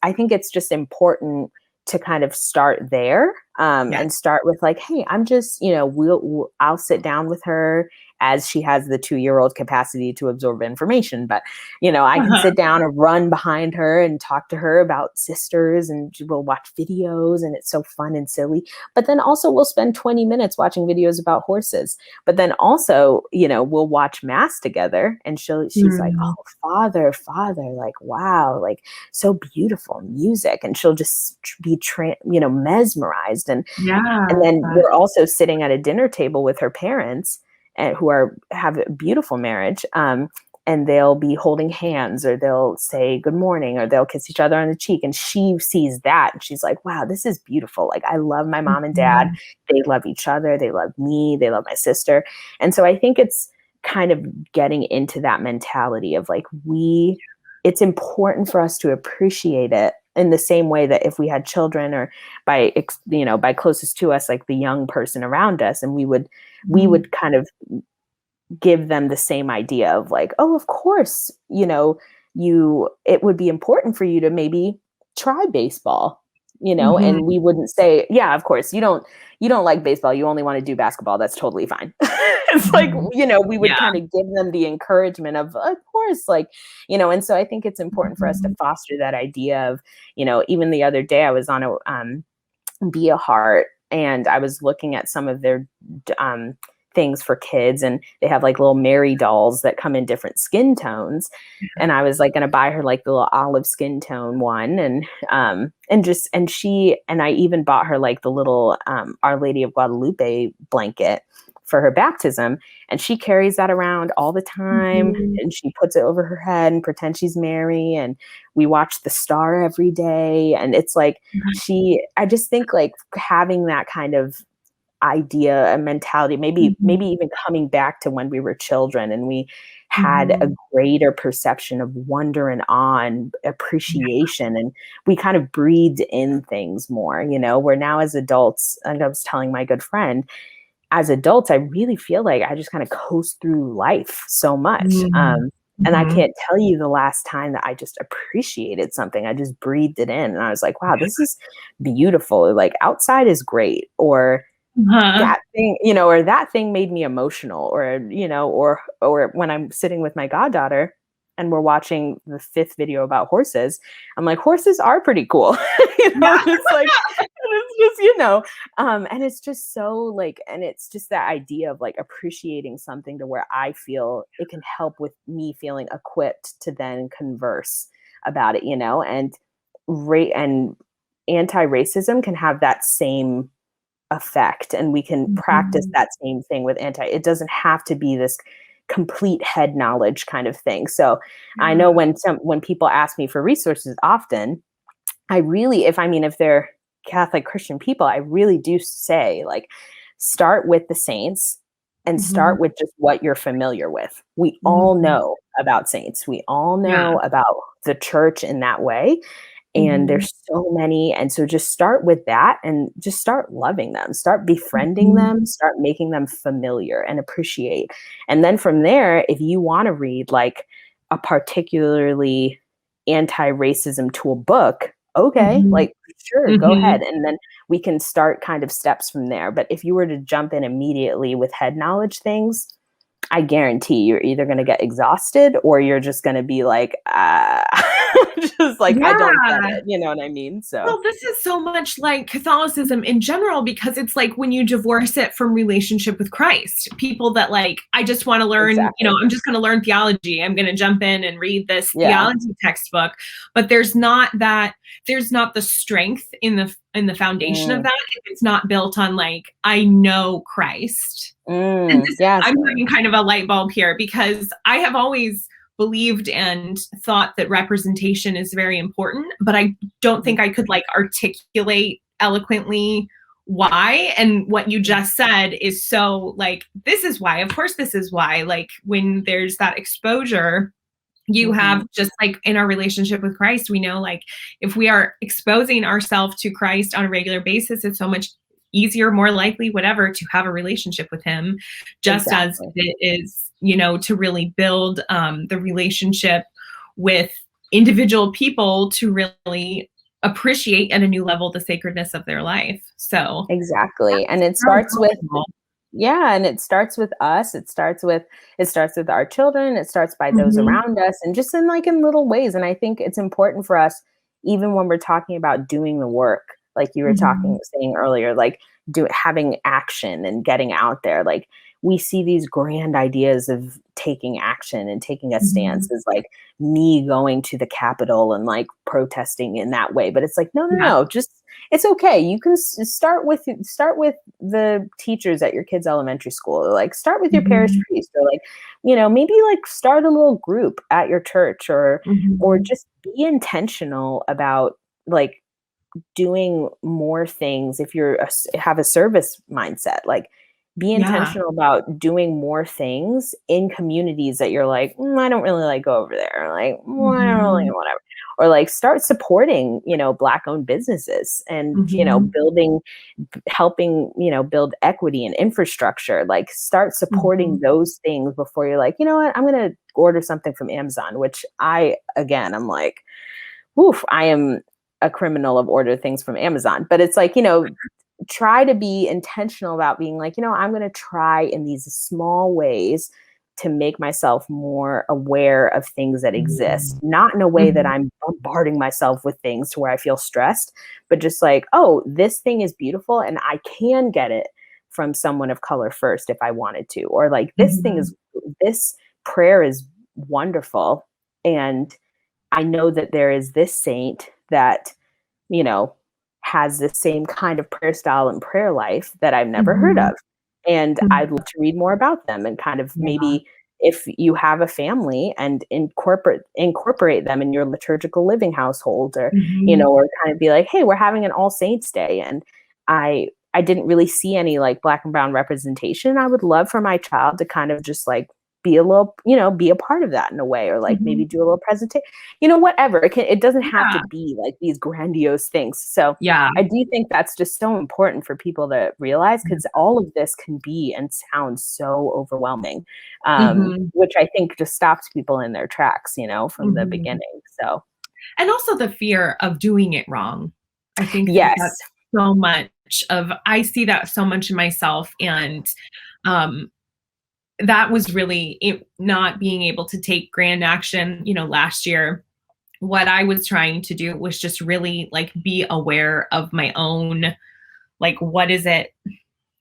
I think it's just important to kind of start there, and start with like, hey, I'm just, I'll sit down with her as she has the 2-year-old capacity to absorb information. But, I can sit down and run behind her and talk to her about sisters, and we'll watch videos, and it's so fun and silly. But then also we'll spend 20 minutes watching videos about horses. But then also, we'll watch mass together, and she's like, oh, Father, like, wow, like so beautiful music. And she'll just be, mesmerized. And then we're also sitting at a dinner table with her parents, and who have a beautiful marriage. and they'll be holding hands, or they'll say good morning, or they'll kiss each other on the cheek. And she sees that and she's like, wow, this is beautiful. Like, I love my mom and dad. They love each other. They love me. They love my sister. And so I think it's kind of getting into that mentality of like, it's important for us to appreciate it in the same way that if we had children, or by closest to us, like the young person around us, and we would kind of give them the same idea of like, oh, of course, it would be important for you to maybe try baseball, and we wouldn't say, yeah, of course, you don't like baseball, you only want to do basketball. That's totally fine. It's like, we would kind of give them the encouragement of course, like, and so I think it's important for us to foster that idea of, even the other day I was on a Be a Heart, and I was looking at some of their things for kids, and they have like little Mary dolls that come in different skin tones. And I was like going to buy her like the little olive skin tone one. And I even bought her like the little Our Lady of Guadalupe blanket for her baptism. And she carries that around all the time, and she puts it over her head and pretends she's Mary. And we watch the star every day. And it's like, I just think like having that kind of idea and mentality, maybe even coming back to when we were children and we had a greater perception of wonder and awe and appreciation, and we kind of breathed in things more, where now as adults, and I was telling my good friend, as adults, I really feel like I just kind of coast through life so much. And I can't tell you the last time that I just appreciated something. I just breathed it in, and I was like, wow, this is beautiful. Like, outside is great, or that thing, or that thing made me emotional, or when I'm sitting with my goddaughter and we're watching the 5th video about horses, I'm like, horses are pretty cool. It's like, it's just, and it's just so like, and it's just that idea of like appreciating something to where I feel it can help with me feeling equipped to then converse about it, and anti-racism can have that same effect, and we can practice that same thing with it doesn't have to be this complete head knowledge kind of thing. So I know when people ask me for resources, often if they're Catholic Christian people, I really do say like, start with the saints and start with just what you're familiar with. We all know about saints. We all know about the church in that way. And there's so many. And so just start with that and just start loving them, start befriending them, start making them familiar and appreciate. And then from there, if you want to read like a particularly anti-racism tool book, okay, like sure, go ahead. And then we can start kind of steps from there. But if you were to jump in immediately with head knowledge things, I guarantee you're either going to get exhausted or you're just going to be like, just like, I don't get it. You know what I mean? So, well, this is so much like Catholicism in general, because it's like when you divorce it from relationship with Christ, people that like, I just want to learn, I'm just going to learn theology. I'm going to jump in and read this theology textbook, but there's not the strength in the foundation of that. If it's not built on like, I know Christ. And I'm having kind of a light bulb here, because I have always believed and thought that representation is very important, but I don't think I could like articulate eloquently why. And what you just said is so like, this is why, of course, this is why, like when there's that exposure, you have just like in our relationship with Christ, we know like if we are exposing ourselves to Christ on a regular basis, it's so much easier, more likely, whatever, to have a relationship with him, just as it is, to really build the relationship with individual people to really appreciate at a new level the sacredness of their life. So exactly. And it starts with and it starts with us. It starts with our children. It starts by those around us, and just in little ways. And I think it's important for us, even when we're talking about doing the work, like you were saying earlier, like having action and getting out there. Like, we see these grand ideas of taking action and taking a stance as like me going to the Capitol and like protesting in that way. But it's like, no, just, it's okay. You can start with the teachers at your kids' elementary school, or like start with your parish priest, or like, maybe like start a little group at your church, or just be intentional about like doing more things. If have a service mindset, like be intentional about doing more things in communities that you're like, I don't really like go over there, or like, I don't really whatever, or like start supporting, Black owned businesses, and, helping, build equity and infrastructure. Like, start supporting those things before you're like, you know what, I'm going to order something from Amazon, which I'm like, oof, I am a criminal of order things from Amazon. But it's like, try to be intentional about being like, I'm going to try in these small ways to make myself more aware of things that exist, not in a way that I'm bombarding myself with things to where I feel stressed, but just like, oh, this thing is beautiful and I can get it from someone of color first if I wanted to, or like this prayer is wonderful. And I know that there is this saint that, has the same kind of prayer style and prayer life that I've never heard of. And I'd love to read more about them, and kind of maybe if you have a family, and incorporate them in your liturgical living household, or, or kind of be like, hey, we're having an All Saints Day. And I didn't really see any like Black and brown representation. I would love for my child to kind of just like be a little, be a part of that in a way, or like maybe do a little presentation, whatever. It doesn't have to be like these grandiose things. So I do think that's just so important for people to realize, because all of this can be and sound so overwhelming, which I think just stops people in their tracks, from the beginning. So, and also the fear of doing it wrong. I think that's so much I see that so much in myself. And, that was really not being able to take grand action. Last year, what I was trying to do was just really like be aware of my own, like, what is it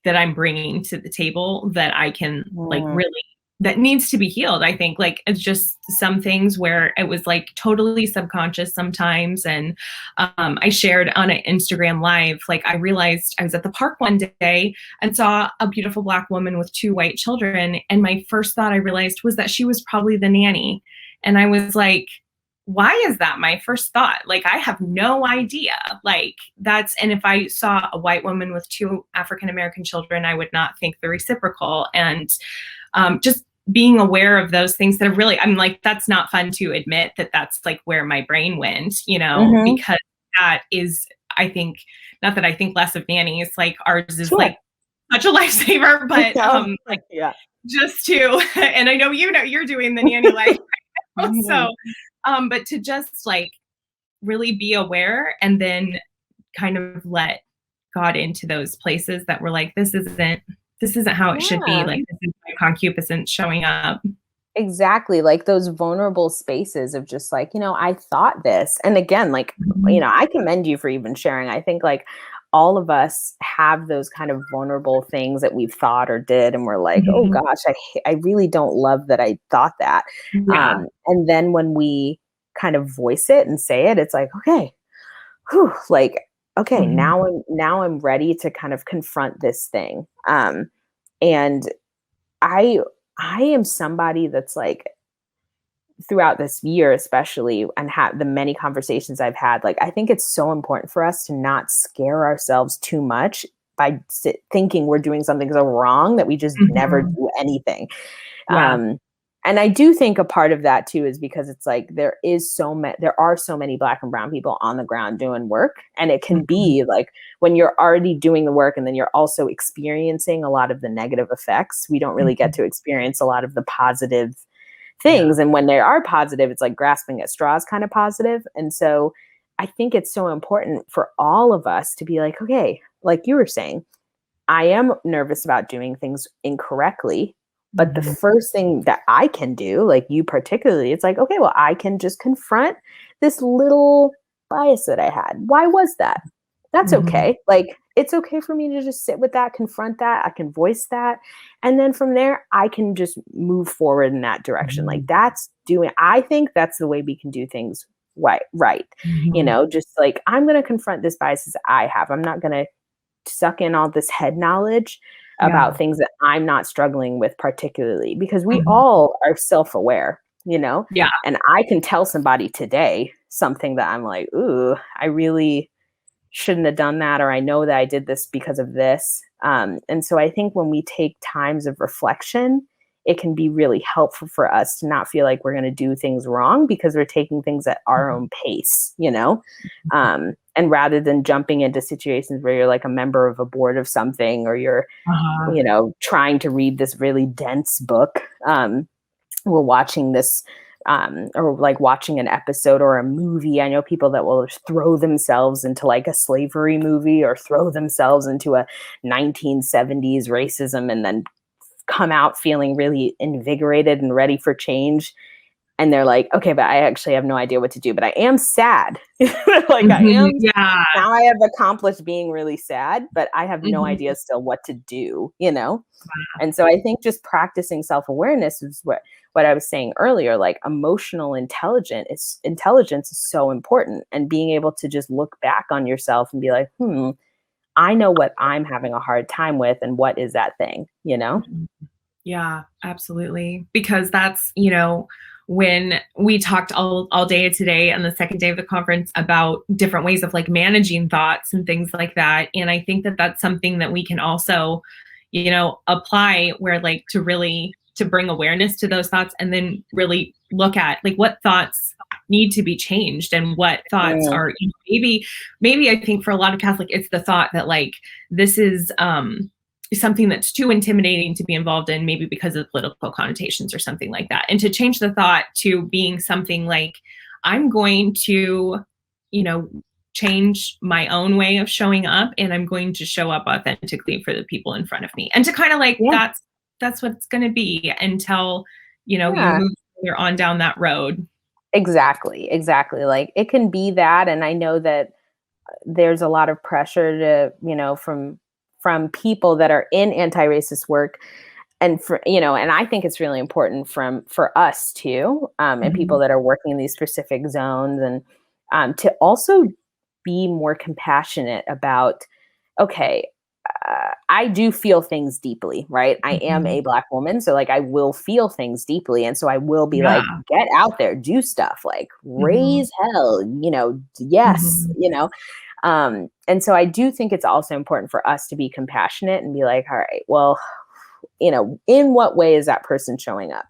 that I'm bringing to the table that I can like really, that needs to be healed. I think like it's just some things where it was like totally subconscious sometimes. And I shared on an Instagram live, like I realized I was at the park one day and saw a beautiful Black woman with 2 white children. And my first thought I realized was that she was probably the nanny. And I was like, why is that my first thought? Like, I have no idea. Like and if I saw a white woman with 2 African-American children, I would not think the reciprocal. And just being aware of those things that are really, I'm like, that's not fun to admit that that's like where my brain went, because that is, I think, not that I think less of nannies, like ours is like such a lifesaver, but just to, and I know, you're doing the nanny life right now, so, but to just like really be aware, and then kind of let God into those places that were like, this isn't how it should be. Like, this is my concupiscence showing up. Exactly. Like those vulnerable spaces of just like, I thought this. And again, like, I commend you for even sharing. I think like all of us have those kind of vulnerable things that we've thought or did. And we're like, oh gosh, I really don't love that I thought that. And then when we kind of voice it and say it, it's like, okay, like, okay, now I'm ready to kind of confront this thing. And I am somebody that's like, throughout this year, especially, and the many conversations I've had, like, I think it's so important for us to not scare ourselves too much by thinking we're doing something so wrong that we just never do anything. And I do think a part of that too is because it's like there are so many Black and brown people on the ground doing work, and it can be like when you're already doing the work and then you're also experiencing a lot of the negative effects, we don't really get to experience a lot of the positive things. And when they are positive, it's like grasping at straws kind of positive. And so I think it's so important for all of us to be like, okay, like you were saying, I am nervous about doing things incorrectly. But the first thing that I can do, like you particularly, it's like, okay, well, I can just confront this little bias that I had. Why was that? That's okay. Like, it's okay for me to just sit with that, confront that. I can voice that. And then from there, I can just move forward in that direction. Like I think that's the way we can do things right. Mhm. Just like, I'm going to confront this biases I have. I'm not going to suck in all this head knowledge about Yeah. things that I'm not struggling with particularly, because we Mhm. all are self-aware, Yeah. and I can tell somebody today something that I'm like, ooh, I really shouldn't have done that, or I know that I did this because of this. And so I think when we take times of reflection, it can be really helpful for us to not feel like we're going to do things wrong because we're taking things at our Mhm. own pace. And rather than jumping into situations where you're like a member of a board of something, or you're, Uh-huh. trying to read this really dense book, we're watching this, or like watching an episode or a movie. I know people that will throw themselves into like a slavery movie or throw themselves into a 1970s racism and then come out feeling really invigorated and ready for change. And they're like, okay, but I actually have no idea what to do, but I am sad. Like I Mhm. am, Yeah. now I have accomplished being really sad, but I have no Mhm. idea still what to do. And so I think just practicing self-awareness is what I was saying earlier, like emotional intelligence is so important. And being able to just look back on yourself and be like, I know what I'm having a hard time with, and what is that thing? Mhm. Yeah, absolutely. Because that's, when we talked all day today on the second day of the conference about different ways of like managing thoughts and things like that. And I think that that's something that we can also, apply where like to bring awareness to those thoughts and then really look at like what thoughts need to be changed and what thoughts Mm, are maybe I think for a lot of Catholic, it's the thought that like this is something that's too intimidating to be involved in, maybe because of political connotations or something like that. And to change the thought to being something like, I'm going to, you know, change my own way of showing up and I'm going to show up authentically for the people in front of me. And to kind of like, yeah, that's what it's going to be until, you yeah. move further on down that road. Exactly. Like it can be that. And I know that there's a lot of pressure to, from people that are in anti-racist work, and and I think it's really important for us too, and people Mhm. that are working in these specific zones, and to also be more compassionate about, okay, I do feel things deeply, right? I am Mhm. a Black woman, so like I will feel things deeply, and so I will be like, Yeah. get out there, do stuff, like Mhm. raise hell, yes, Mhm. and so I do think it's also important for us to be compassionate and be like, all right, well, in what way is that person showing up?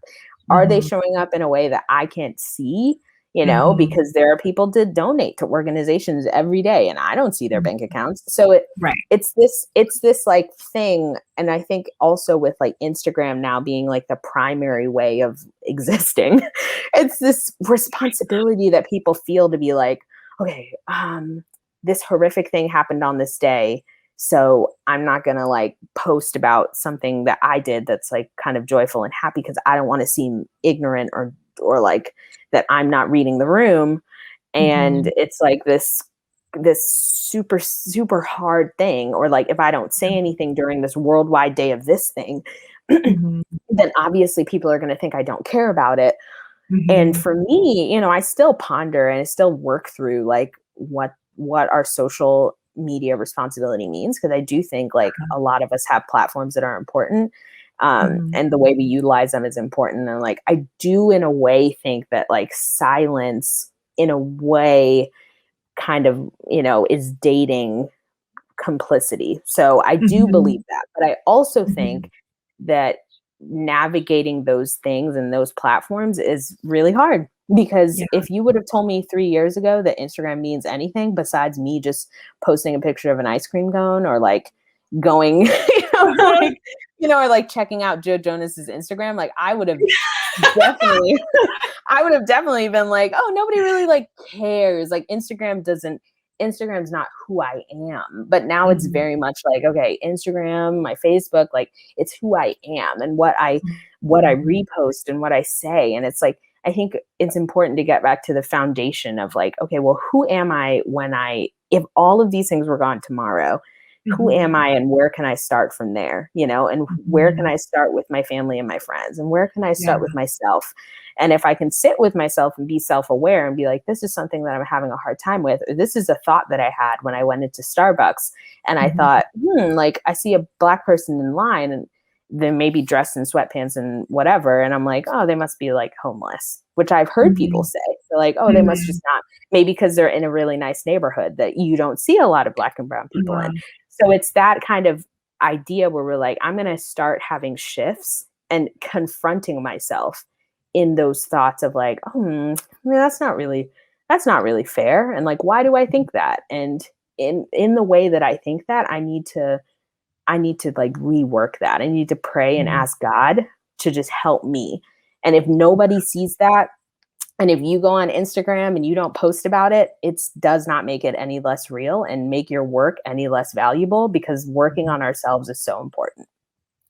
Are they Mhm. showing up in a way that I can't see? Mhm. Because there are people that donate to organizations every day and I don't see their Mhm. bank accounts. So Right. it's this like thing. And I think also with like Instagram now being like the primary way of existing, it's this responsibility that people feel to be like, okay, this horrific thing happened on this day, so I'm not going to like post about something that I did that's like kind of joyful and happy, because I don't want to seem ignorant, or like that I'm not reading the room. And Mhm. it's like this super super hard thing, or like if I don't say anything during this worldwide day of this thing, Mhm. then obviously people are going to think I don't care about it. And Mhm. for me, I still ponder and I still work through like what our social media responsibility means, because I do think like a lot of us have platforms that are important, Mhm. and the way we utilize them is important. And like I do in a way think that like silence in a way kind of is dating complicity. So I do Mhm. believe that. But I also Mhm. think that navigating those things and those platforms is really hard. Because Yeah. if you would have told me 3 years ago that Instagram means anything besides me just posting a picture of an ice cream cone, or like going, or like checking out Joe Jonas's Instagram, like I would have definitely, I would have definitely been like, oh, nobody really like cares. Like Instagram's not who I am. But now it's Mhm. very much like, okay, Instagram, my Facebook, like it's who I am and what I Mhm. repost and what I say. And it's like, I think it's important to get back to the foundation of like, okay, well, who am I if all of these things were gone tomorrow? who am Mhm. I and where can I start from there, and where can Mhm. I start with my family and my friends, and where can I Yeah. start with myself? And if I can sit with myself and be self-aware and be like, this is something that I'm having a hard time with, or this is a thought that I had when I went into Starbucks and I Mhm. thought, like I see a Black person in line and they may be dressed in sweatpants and whatever. And I'm like, oh, they must be like homeless, which I've heard people Mhm. say. They're like, oh, they must Mhm. just not, maybe because they're in a really nice neighborhood that you don't see a lot of Black and brown people Yeah. in. So it's that kind of idea where we're like, I'm going to start having shifts and confronting myself in those thoughts of like, that's not really fair. And like, why do I think that? And in the way that I think that, I need to like rework that. I need to pray and Mhm. ask God to just help me. And if nobody sees that, and if you go on Instagram and you don't post about it, it does not make it any less real and make your work any less valuable, because working on ourselves is so important.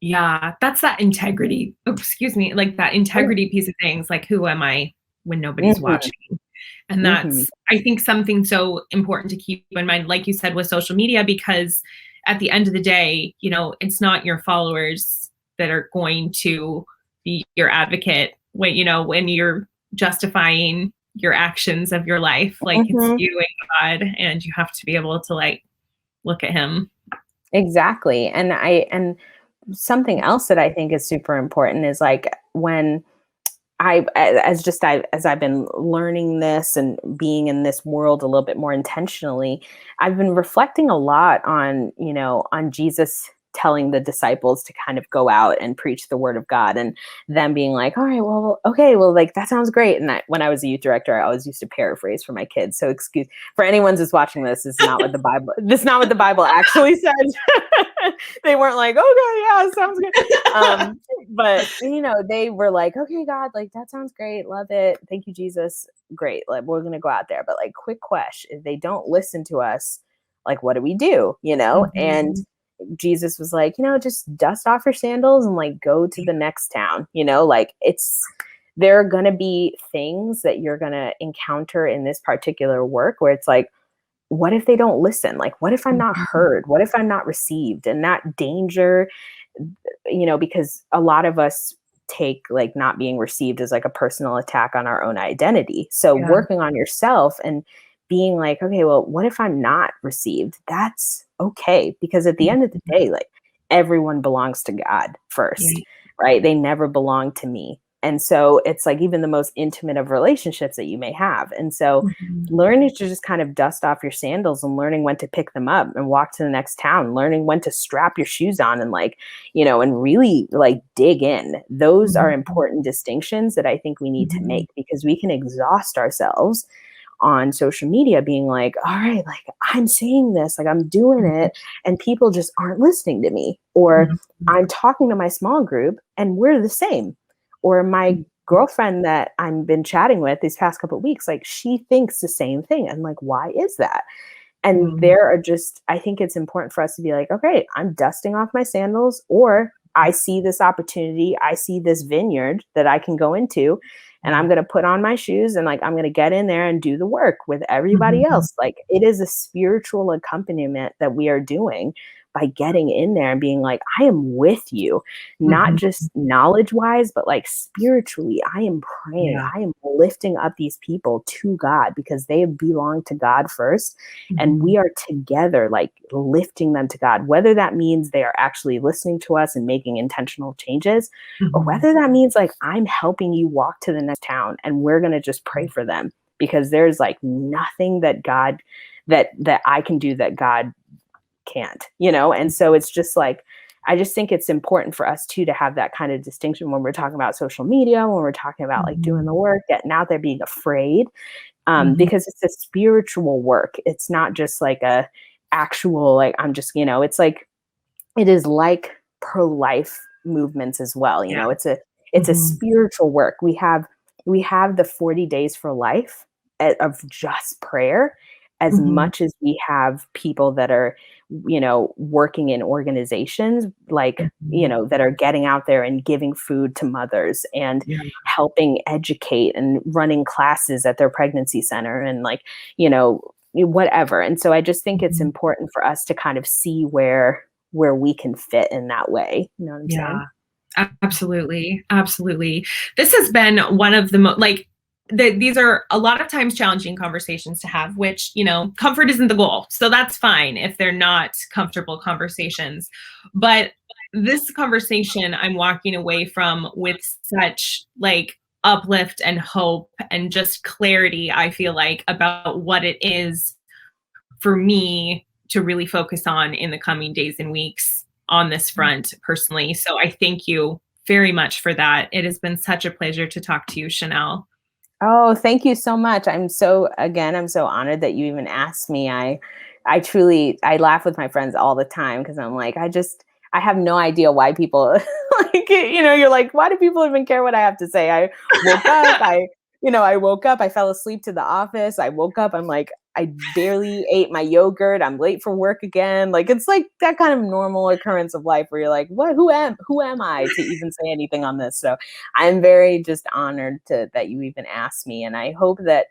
Yeah, that's that integrity. Oh, excuse me, like that integrity piece of things, like who am I when nobody's Mhm, watching? And mhm, that's, I think, something so important to keep in mind, like you said, with social media, because at the end of the day, it's not your followers that are going to be your advocate when you're justifying your actions of your life. Like it's mhm. you and God, and you have to be able to like look at him. Exactly. And something else that I think is super important is like when as I've been learning this and being in this world a little bit more intentionally, I've been reflecting a lot on Jesus telling the disciples to kind of go out and preach the word of God, and them being like, all right, well, okay, well, like that sounds great. And when I was a youth director, I always used to paraphrase for my kids. So excuse for anyone who's watching this is not what the Bible actually says. They weren't like, okay, yeah, sounds good. But they were like, okay, God, like that sounds great, love it, thank you, Jesus, great, like we're gonna go out there, but like quick question, if they don't listen to us, like what do we do, and Mhm. Jesus was like, just dust off your sandals and like go to the next town, like there are gonna be things that you're gonna encounter in this particular work where it's like, what if they don't listen? Like, what if I'm not Mhm. heard? What if I'm not received? And that danger, because a lot of us take like not being received as like a personal attack on our own identity. So Yeah. working on yourself and being like, okay, well, what if I'm not received? That's okay. Because at the end of the Mhm. day, like everyone belongs to God first, Yeah. right? They never belong to me. And so it's like even the most intimate of relationships that you may have. And so Mhm. learning to just kind of dust off your sandals and learning when to pick them up and walk to the next town, learning when to strap your shoes on and like, and really like dig in. Those are Mhm. important distinctions that I think we need to Mhm. make, because we can exhaust ourselves on social media being like, all right, like I'm saying this, like I'm doing Mhm. it, and people just aren't listening to me. Or Mhm. I'm talking to my small group and we're the same. Or my girlfriend that I've been chatting with these past couple of weeks, like she thinks the same thing. And like, why is that? And Mhm. there are just, I think it's important for us to be like, okay, I'm dusting off my sandals, or I see this opportunity, I see this vineyard that I can go into, and I'm Yeah. going to put on my shoes and like, I'm going to get in there and do the work with everybody Mhm. else. Like, it is a spiritual accompaniment that we are doing by getting in there and being like, I am with you, not Mhm. just knowledge wise, but like spiritually. I am praying, Yeah. I am lifting up these people to God because they belong to God first. And Mhm. we are together, like lifting them to God, whether that means they are actually listening to us and making intentional changes, or Mhm. whether that means like I'm helping you walk to the next town and we're going to just pray for them, because there's like nothing that God, that I can do that God can't, And so it's just like, I just think it's important for us too to have that kind of distinction when we're talking about social media, when we're talking about like doing Mhm. the work, getting out there, being afraid, Mhm. because it's a spiritual work. It's not just like a actual, like, I'm just, it's like, it is like pro-life movements as well. Yeah. It's a Mhm. spiritual work. We have the 40 days for life of just prayer, as Mhm. much as we have people that are, working in organizations, like, Mhm. that are getting out there and giving food to mothers and Yeah. helping educate and running classes at their pregnancy center and like, you know whatever. And so I just think it's important for us to kind of see where we can fit in that way. You know what I'm saying? Absolutely. Absolutely. This has been one of the most, like, these are a lot of times challenging conversations to have, which, you know, comfort isn't the goal. So that's fine if they're not comfortable conversations. But this conversation I'm walking away from with such like uplift and hope and just clarity, I feel like, about what it is for me to really focus on in the coming days and weeks on this front personally. So I thank you very much for that. It has been such a pleasure to talk to you, Chanel. Oh, thank you so much. I'm so honored that you even asked me. I truly, I laugh with my friends all the time because I'm like, I have no idea why people like, you're like, why do people even care what I have to say? I woke up, I woke up, I fell asleep to the office. I woke up, I'm like, I barely ate my yogurt. I'm late for work again. Like, it's like that kind of normal occurrence of life where you're like, what, who am I to even say anything on this? So I'm very just honored that you even asked me. And I hope that,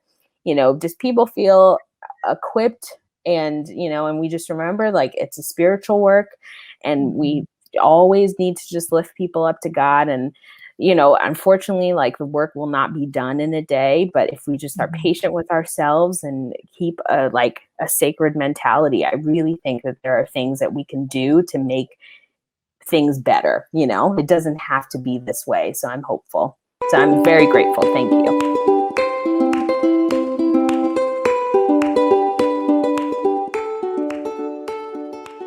just people feel equipped and we just remember, like, it's a spiritual work and we always need to just lift people up to God. And unfortunately, like, the work will not be done in a day, but if we just are patient with ourselves and keep a sacred mentality, I really think that there are things that we can do to make things better. It doesn't have to be this way. So I'm hopeful. So I'm very grateful. Thank you.